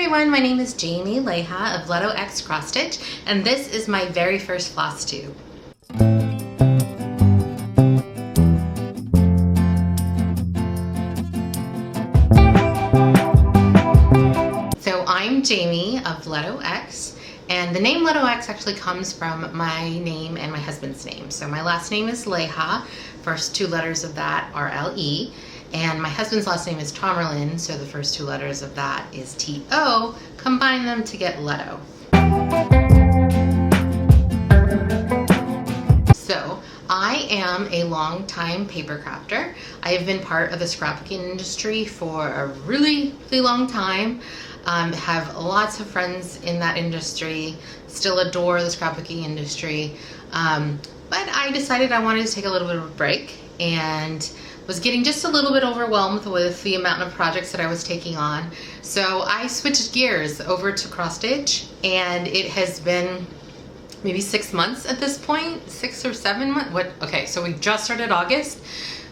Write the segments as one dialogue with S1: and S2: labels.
S1: everyone, my name is Jamie Leha of leto.x.crossstitch, and this is my very first Flosstube. So I'm Jamie of leto.x, and the name leto.x actually comes from my name and my husband's name. So my last name is Leha, first two letters of that are L-E, and my husband's last name is Tomerlin, so the first two letters of that is T-O. Combine them to get Leto. So I am a long-time paper crafter. I have been part of the scrapbooking industry for a really long time. Have lots of friends in that industry, still adore the scrapbooking industry. But I decided I wanted to take a little bit of a break and was getting just a little bit overwhelmed with the amount of projects that I was taking on. So I switched gears over to cross stitch, and it has been maybe 6 months at this point, 6 or 7 months. Okay, so we just started August.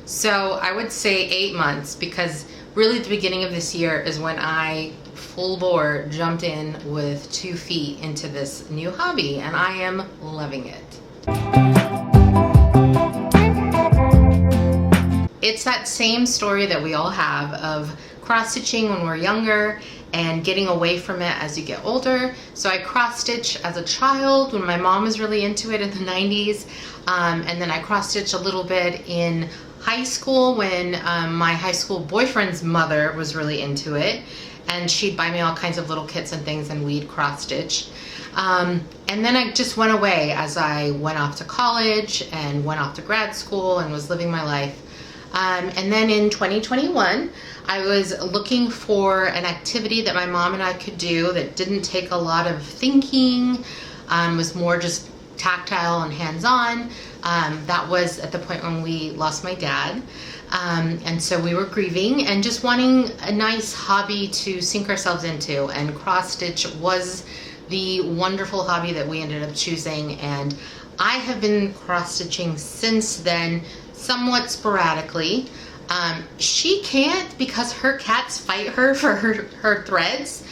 S1: So I would say 8 months, because really at the beginning of this year is when I full bore jumped in with 2 feet into this new hobby, and I am loving it. It's that same story that we all have of cross-stitching when we're younger and getting away from it as you get older. So I cross-stitch as a child when my mom was really into it in the 90s. And then I cross-stitch a little bit in high school when my high school boyfriend's mother was really into it. And she'd buy me all kinds of little kits and things, and we'd cross-stitch. And then I just went away as I went off to college and went off to grad school and was living my life. And then in 2021, I was looking for an activity that my mom and I could do that didn't take a lot of thinking, was more just tactile and hands-on. That was at the point when we lost my dad. And so we were grieving and just wanting a nice hobby to sink ourselves into, and cross-stitch was the wonderful hobby that we ended up choosing. And I have been cross-stitching since then, somewhat sporadically. She can't because her cats fight her for her threads.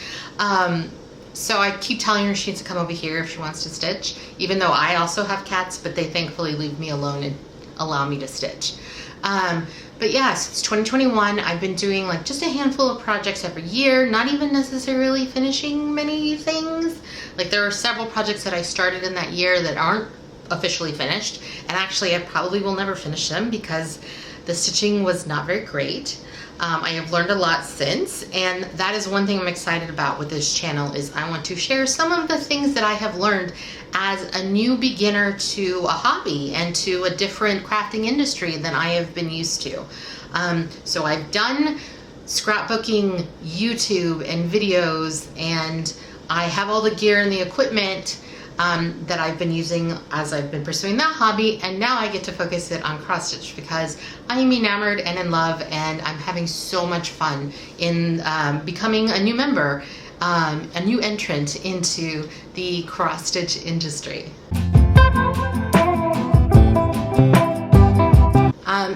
S1: So I keep telling her she needs to come over here if she wants to stitch, even though I also have cats, but they thankfully leave me alone and allow me to stitch. But yeah, since 2021, I've been doing like just a handful of projects every year, not even necessarily finishing many things. Like there are several projects that I started in that year that aren't officially finished, and actually I probably will never finish them because the stitching was not very great. I have learned a lot since, and that is one thing I'm excited about with this channel, is I want to share some of the things that I have learned as a new beginner to a hobby and to a different crafting industry than I have been used to. So I've done scrapbooking YouTube and videos, and I have all the gear and the equipment that I've been using as I've been pursuing that hobby, and now I get to focus it on cross stitch because I am enamored and in love, and I'm having so much fun in becoming a new member, a new entrant into the cross stitch industry.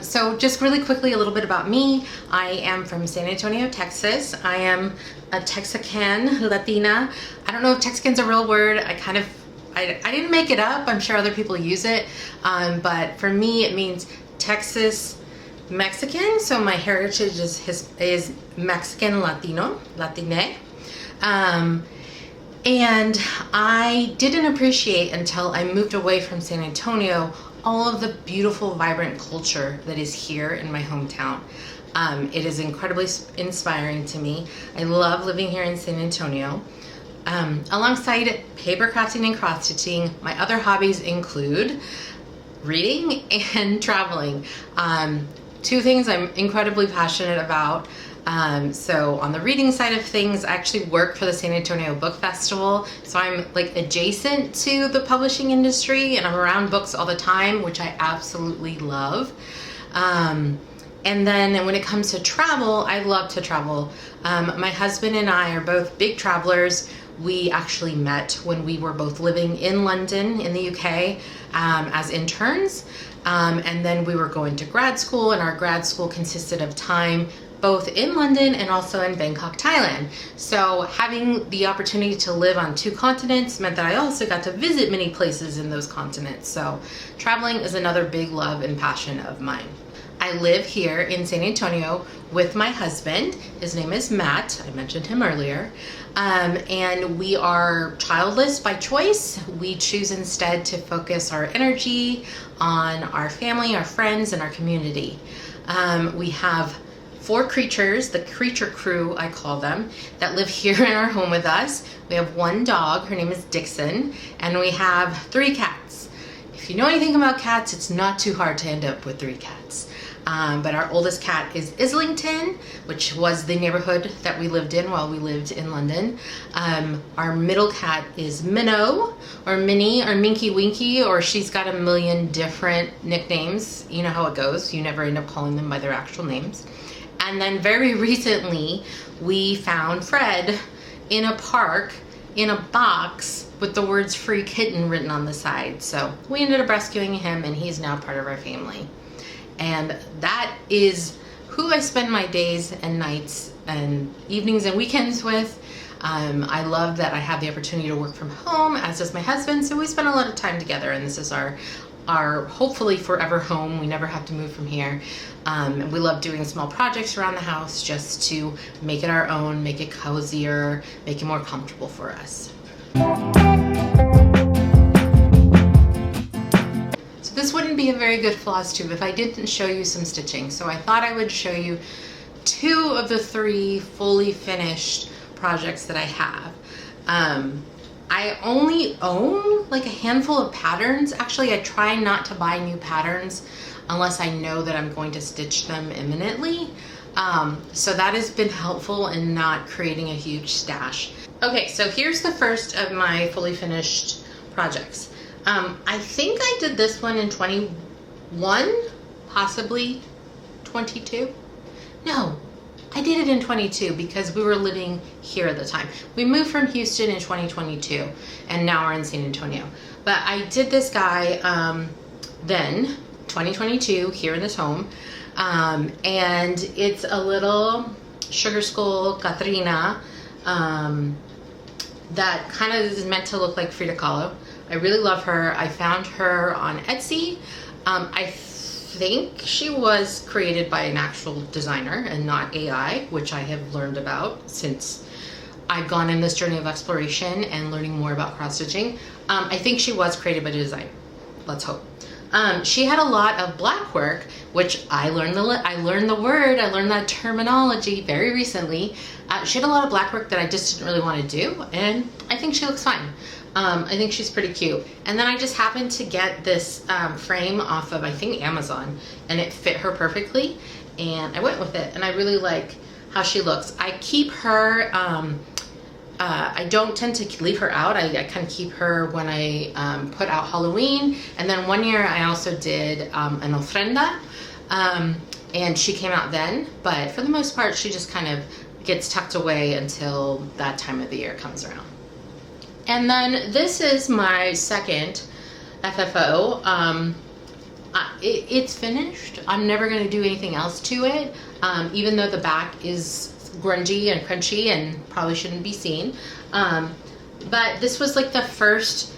S1: So just really quickly, a little bit about me. I am from San Antonio, Texas. I am a Texican Latina. I don't know if Texican's a real word. I didn't make it up. I'm sure other people use it. But for me, it means Texas Mexican. So my heritage is Mexican Latine. And I didn't appreciate until I moved away from San Antonio all of the beautiful, vibrant culture that is here in my hometown. It is incredibly inspiring to me. I love living here in San Antonio. Alongside paper crafting and cross stitching, my other hobbies include reading and traveling. Two things I'm incredibly passionate about. So on the reading side of things, I actually work for the San Antonio Book Festival. So I'm like adjacent to the publishing industry, and I'm around books all the time, which I absolutely love. And then when it comes to travel, I love to travel. My husband and I are both big travelers. We actually met when we were both living in London in the UK as interns. And then we were going to grad school, and our grad school consisted of time both in London and also in Bangkok, Thailand. So having the opportunity to live on 2 continents meant that I also got to visit many places in those continents. So traveling is another big love and passion of mine. I live here in San Antonio with my husband. His name is Matt. I mentioned him earlier. And we are childless by choice. We choose instead to focus our energy on our family, our friends, and our community. We have 4 creatures, the creature crew I call them, that live here in our home with us. We have 1 dog, her name is Dixon, and we have 3 cats. If you know anything about cats, it's not too hard to end up with 3 cats. But our oldest cat is Islington, which was the neighborhood that we lived in while we lived in London. Our middle cat is Minnow, or Minnie, or Minky Winky, or she's got a million different nicknames. You know how it goes. You never end up calling them by their actual names. And then very recently, we found Fred in a park in a box with the words "free kitten" written on the side. So we ended up rescuing him, and he's now part of our family. And that is who I spend my days and nights and evenings and weekends with. I love that I have the opportunity to work from home, as does my husband, so we spend a lot of time together, and this is our hopefully forever home. We never have to move from here. And we love doing small projects around the house just to make it our own, make it cozier, make it more comfortable for us. This wouldn't be a very good Flosstube if I didn't show you some stitching. So I thought I would show you 2 of the 3 fully finished projects that I have. I only own like a handful of patterns. Actually, I try not to buy new patterns unless I know that I'm going to stitch them imminently. So that has been helpful in not creating a huge stash. Okay, so here's the first of my fully finished projects. I think I did this one in 21, possibly 22. No, I did it in 22 because we were living here at the time. We moved from Houston in 2022 and now we're in San Antonio. But I did this guy then, 2022, here in this home. And it's a little sugar skull Katrina that kind of is meant to look like Frida Kahlo. I really love her. I found her on Etsy. I think she was created by an actual designer and not AI, which I have learned about since I've gone in this journey of exploration and learning more about cross-stitching. I think she was created by a designer. Let's hope. She had a lot of Blackwork, which I learned that terminology very recently. She had a lot of Blackwork that I just didn't really want to do, and I think she looks fine. I think she's pretty cute. And then I just happened to get this frame off of, I think, Amazon, and it fit her perfectly, and I went with it, and I really like how she looks. I keep her, I don't tend to leave her out. I kind of keep her when I put out Halloween, and then one year I also did an ofrenda, and she came out then, but for the most part she just kind of gets tucked away until that time of the year comes around. And then this is my second FFO. It's finished. I'm never going to do anything else to it, even though the back is grungy and crunchy and probably shouldn't be seen. But this was like the first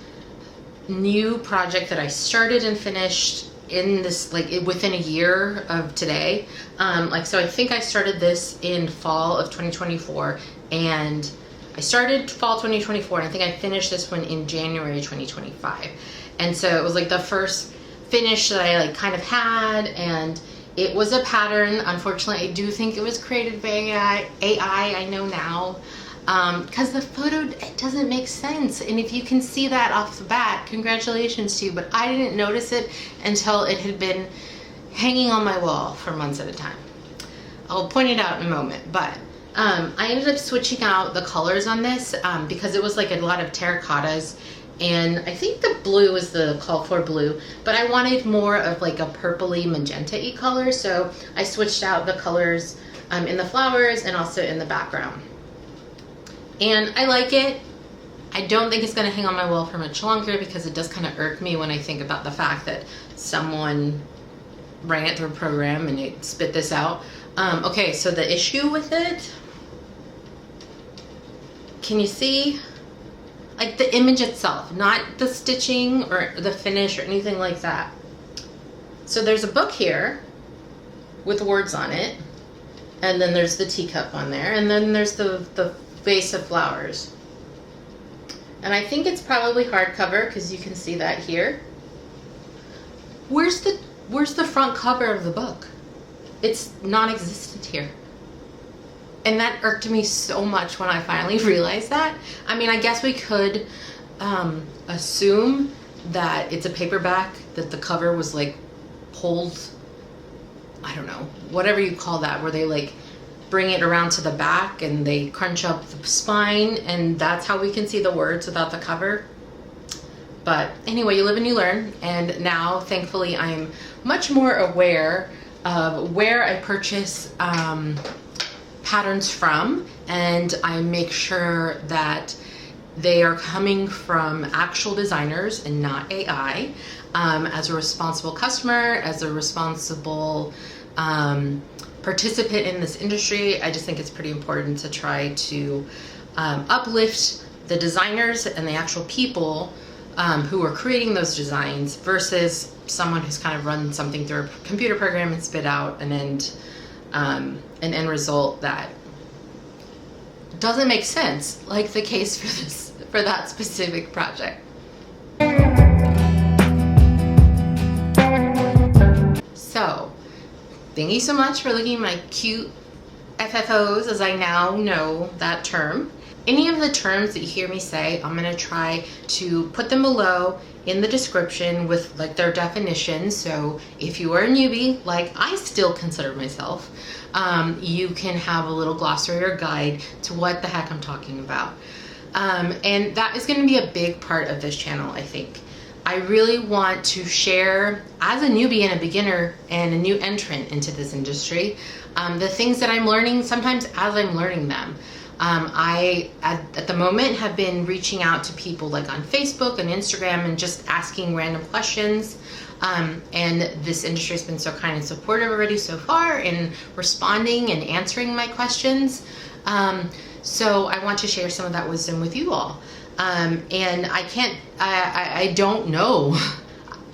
S1: new project that I started and finished in this, like within a year of today. So I think I started this in fall of 2024, and I started fall 2024, and I think I finished this one in January 2025. And so it was like the first finish that I like kind of had, and it was a pattern. Unfortunately, I do think it was created by AI, I know now, because the photo, it doesn't make sense. And if you can see that off the bat, congratulations to you, but I didn't notice it until it had been hanging on my wall for months at a time. I'll point it out in a moment, but I ended up switching out the colors on this because it was like a lot of terracottas, and I think the blue is the call for blue, but I wanted more of like a purpley magenta-y color, so I switched out the colors in the flowers and also in the background. And I like it. I don't think it's going to hang on my wall for much longer because it does kind of irk me when I think about the fact that someone ran it through a program and it spit this out. Okay, so the issue with it, can you see? Like the image itself, not the stitching or the finish or anything like that. So there's a book here with words on it, and then there's the teacup on there, and then there's the vase of flowers. And I think it's probably hardcover because you can see that here. Where's the front cover of the book? It's non-existent here. And that irked me so much when I finally realized that. I mean, I guess we could assume that it's a paperback, that the cover was like pulled, I don't know, whatever you call that, where they like bring it around to the back and they crunch up the spine, and that's how we can see the words without the cover. But anyway, you live and you learn, and now thankfully I'm much more aware of where I purchase patterns from, and I make sure that they are coming from actual designers and not AI. As a responsible customer, as a responsible participant in this industry, I just think it's pretty important to try to uplift the designers and the actual people who are creating those designs versus someone who's kind of run something through a computer program and spit out an end result that doesn't make sense, like the case for that specific project. So, thank you so much for looking at my cute FFOs, as I now know that term. Any of the terms that you hear me say, I'm gonna try to put them below in the description with like their definitions. So if you are a newbie, like I still consider myself, you can have a little glossary or guide to what the heck I'm talking about. And that is gonna be a big part of this channel, I think. I really want to share, as a newbie and a beginner and a new entrant into this industry, the things that I'm learning sometimes as I'm learning them. I, at the moment, have been reaching out to people like on Facebook and Instagram and just asking random questions. And this industry has been so kind and supportive already so far in responding and answering my questions. So I want to share some of that wisdom with you all. And I don't know.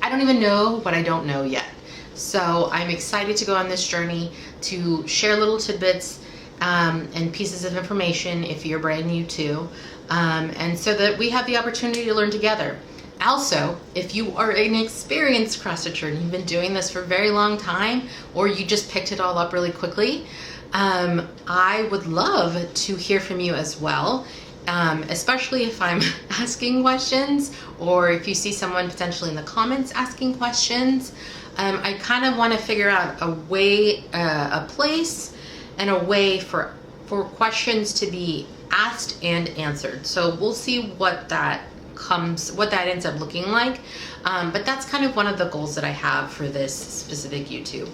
S1: I don't even know what I don't know yet. So I'm excited to go on this journey to share little tidbits and pieces of information if you're brand new too, and so that we have the opportunity to learn together. Also, if you are an experienced cross stitcher and you've been doing this for a very long time, or you just picked it all up really quickly, I would love to hear from you as well, especially if I'm asking questions, or if you see someone potentially in the comments asking questions. I kind of want to figure out a way, a place and a way for questions to be asked and answered. So we'll see what that ends up looking like. But that's kind of one of the goals that I have for this specific YouTube.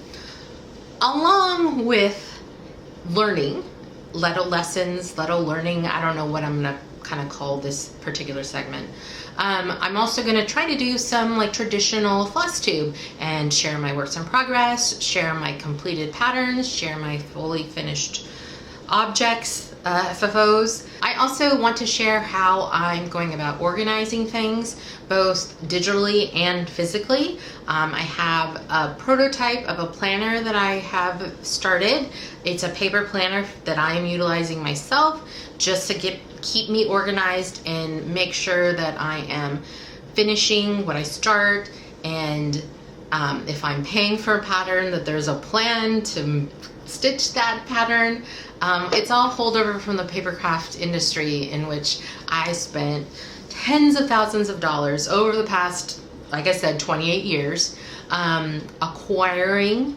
S1: Along with learning, Leto lessons, Leto learning, I don't know what I'm gonna kind of call this particular segment. I'm also going to try to do some like traditional Flosstube and share my works in progress, share my completed patterns, share my fully finished objects, FFOs. I also want to share how I'm going about organizing things, both digitally and physically. I have a prototype of a planner that I have started. It's a paper planner that I am utilizing myself just to keep me organized and make sure that I am finishing what I start, and if I'm paying for a pattern, that there's a plan to stitch that pattern. It's all holdover from the papercraft industry, in which I spent tens of thousands of dollars over the past, like I said, 28 years, acquiring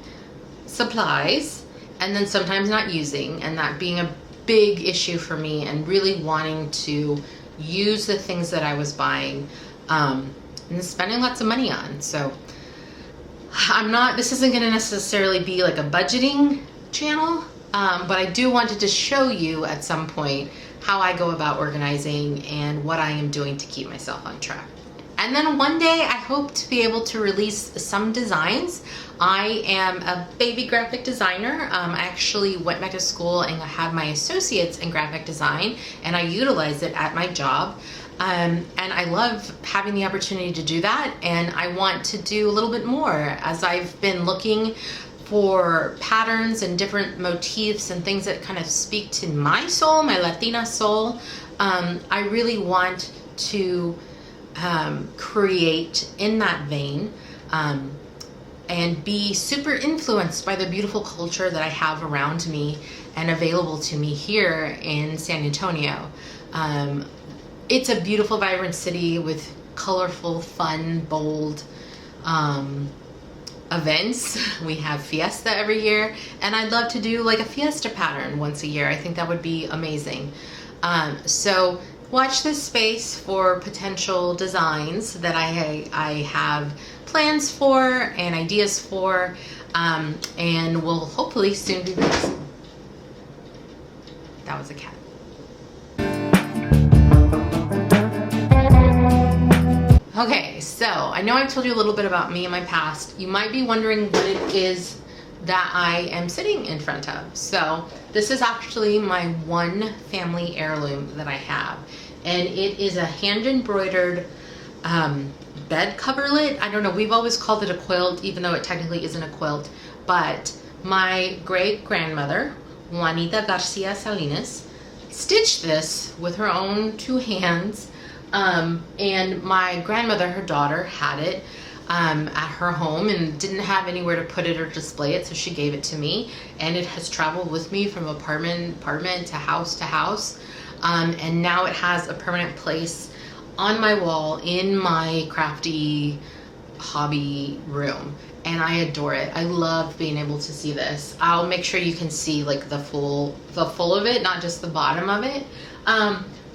S1: supplies and then sometimes not using, and that being a big issue for me, and really wanting to use the things that I was buying and spending lots of money on. So this isn't going to necessarily be like a budgeting channel, but I do wanted to show you at some point how I go about organizing and what I am doing to keep myself on track. And then one day I hope to be able to release some designs. I am a baby graphic designer. I actually went back to school and I had my associates in graphic design, and I utilize it at my job. And I love having the opportunity to do that, and I want to do a little bit more as I've been looking for patterns and different motifs and things that kind of speak to my soul, my Latina soul. I really want to create in that vein and be super influenced by the beautiful culture that I have around me and available to me here in San Antonio. It's a beautiful, vibrant city with colorful, fun, bold events. We have fiesta every year, and I'd love to do like a fiesta pattern once a year. I think that would be amazing. So watch this space for potential designs that I have plans for and ideas for, and will hopefully soon be released. That was a cat. Okay, so I know I told you a little bit about me and my past. You might be wondering what it is that I am sitting in front of. So this is actually my one family heirloom that I have, and it is a hand embroidered bed coverlet. I don't know, we've always called it a quilt, even though it technically isn't a quilt. But my great grandmother, Juanita Garcia Salinas, stitched this with her own two hands. And my grandmother, her daughter, had it at her home and didn't have anywhere to put it or display it, so she gave it to me, and it has traveled with me from apartment to house, and now it has a permanent place on my wall in my crafty hobby room, and I adore it. I love being able to see this. I'll make sure you can see like the full of it, not just the bottom of it.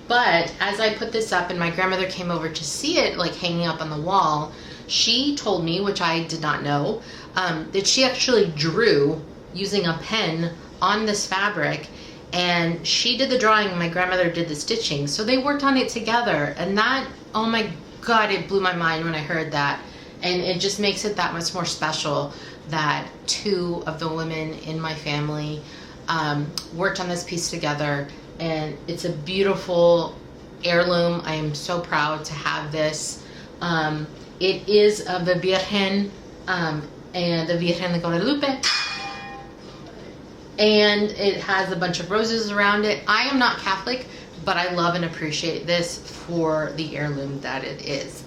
S1: But as I put this up and my grandmother came over to see it like hanging up on the wall, she told me, which I did not know, that she actually drew using a pen on this fabric, and she did the drawing and my grandmother did the stitching. So they worked on it together, and that, oh my God, it blew my mind when I heard that. And it just makes it that much more special that two of the women in my family worked on this piece together. And it's a beautiful heirloom. I am so proud to have this. It is of the Virgen and the Virgen de Guadalupe. And it has a bunch of roses around it. I am not Catholic, but I love and appreciate this for the heirloom that it is.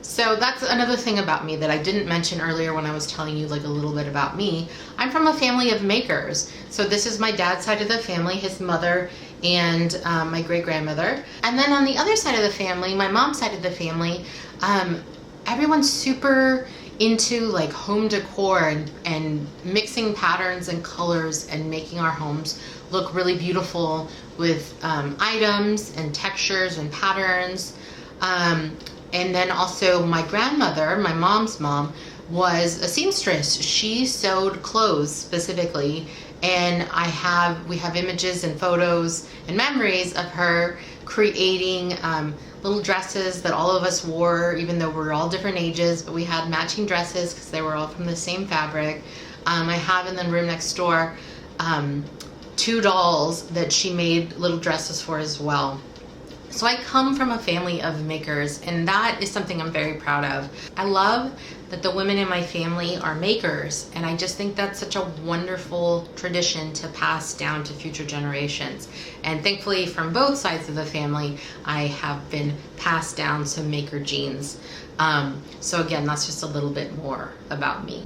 S1: So that's another thing about me that I didn't mention earlier when I was telling you like a little bit about me. I'm from a family of makers. So this is my dad's side of the family, his mother and my great-grandmother. And then on the other side of the family, my mom's side of the family, everyone's super into like home decor and mixing patterns and colors and making our homes look really beautiful with items and textures and patterns. And then also my grandmother, my mom's mom, was a seamstress. She sewed clothes specifically, and we have images and photos and memories of her creating little dresses that all of us wore, even though we're all different ages, but we had matching dresses because they were all from the same fabric. I have in the room next door 2 dolls that she made little dresses for as well. So I come from a family of makers, and that is something I'm very proud of. I love that the women in my family are makers, and I just think that's such a wonderful tradition to pass down to future generations. And thankfully from both sides of the family, I have been passed down some maker genes. So again, that's just a little bit more about me.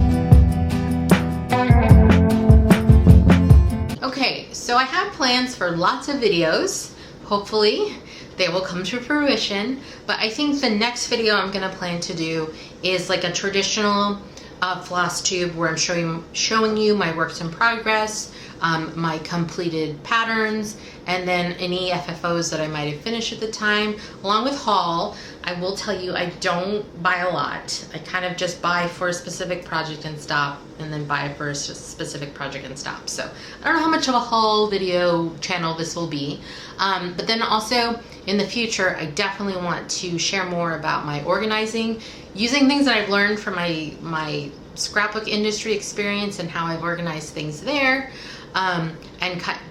S1: Okay, so I have plans for lots of videos. Hopefully they will come to fruition, but I think the next video I'm gonna plan to do is like a traditional Flosstube where I'm showing you my works in progress, my completed patterns, and then any FFOs that I might have finished at the time, along with haul. I will tell you, I don't buy a lot. I kind of just buy for a specific project and stop, and then buy for a specific project and stop. So I don't know how much of a haul video channel this will be. But then also in the future, I definitely want to share more about my organizing, using things that I've learned from my scrapbook industry experience and how I've organized things there. And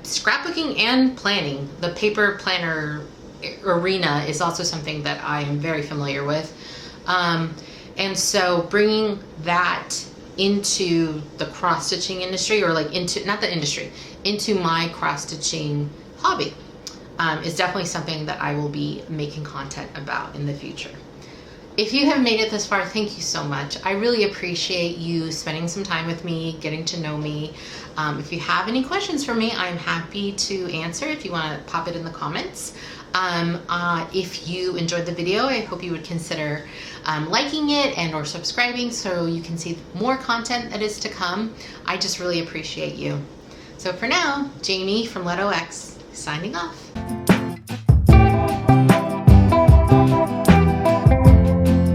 S1: scrapbooking and planning. The paper planner arena is also something that I am very familiar with. And so bringing that into the cross-stitching industry, or like into, not the industry, into my cross-stitching hobby is definitely something that I will be making content about in the future. If you have made it this far, thank you so much. I really appreciate you spending some time with me, getting to know me. If you have any questions for me, I'm happy to answer if you want to pop it in the comments. If you enjoyed the video, I hope you would consider liking it and or subscribing so you can see more content that is to come. I just really appreciate you. So for now, Jamie from Leto.x signing off.